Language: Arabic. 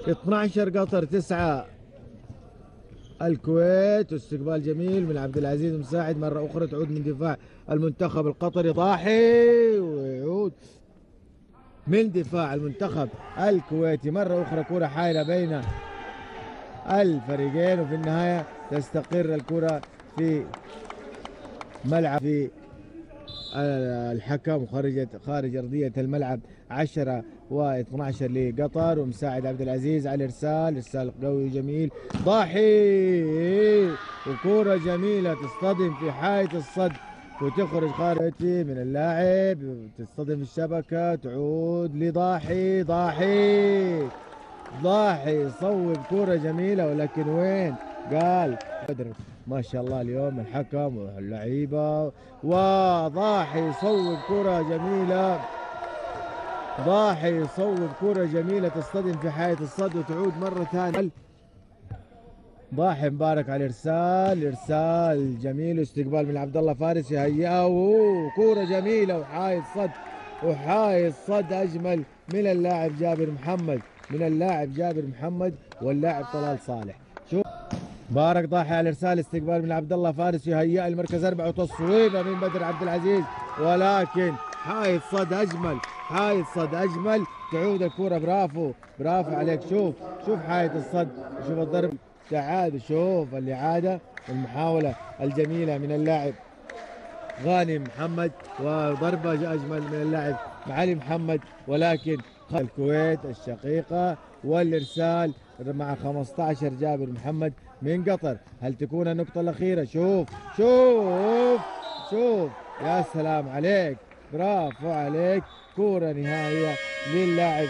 12 قطر 9 الكويت. واستقبال جميل من عبد العزيز مساعد، مرة أخرى تعود من دفاع المنتخب القطري ضاحي، ويعود من دفاع المنتخب الكويتي مرة أخرى. كرة حائرة بين الفريقين، وفي النهاية تستقر الكرة في ملعب في الحكم خارج أرضية الملعب. 10 و12 لقطر، ومساعد عبد العزيز على إرسال قوي جميل ضاحي، وكرة جميلة تصطدم في حائط الصد وتخرج خارج من اللاعب، تصطدم الشبكة، تعود لضاحي. ضاحي يصوب كرة جميلة، ولكن وين قال بدر ما شاء الله اليوم الحكم واللعيبة. وضاحي يصوب كرة جميلة، ضاحي يصوب كرة جميلة تصطدم في حائط الصد وتعود مرة ثانية. ضاحي مبارك على ارسال جميل، واستقبال من عبد الله فارس يهيئه، وكرة جميلة وحائط صد اجمل من اللاعب جابر محمد واللاعب طلال صالح. شوف مبارك ضاحي على الارسال، استقبال من عبد الله فارس يهيئ المركز 4 وتصويبه من بدر عبد العزيز، ولكن حائط صد اجمل. تعود الكرة، برافو عليك. شوف حائط الصد، شوف الضرب تعاد، شوف الإعادة والمحاولة الجميلة من اللاعب غانم محمد، وضربة أجمل من اللاعب علي محمد، ولكن الكويت الشقيقة. والإرسال مع 15 جابر محمد من قطر. هل تكون النقطة الأخيرة؟ شوف يا سلام عليك، برافو عليك. كرة نهائية للاعب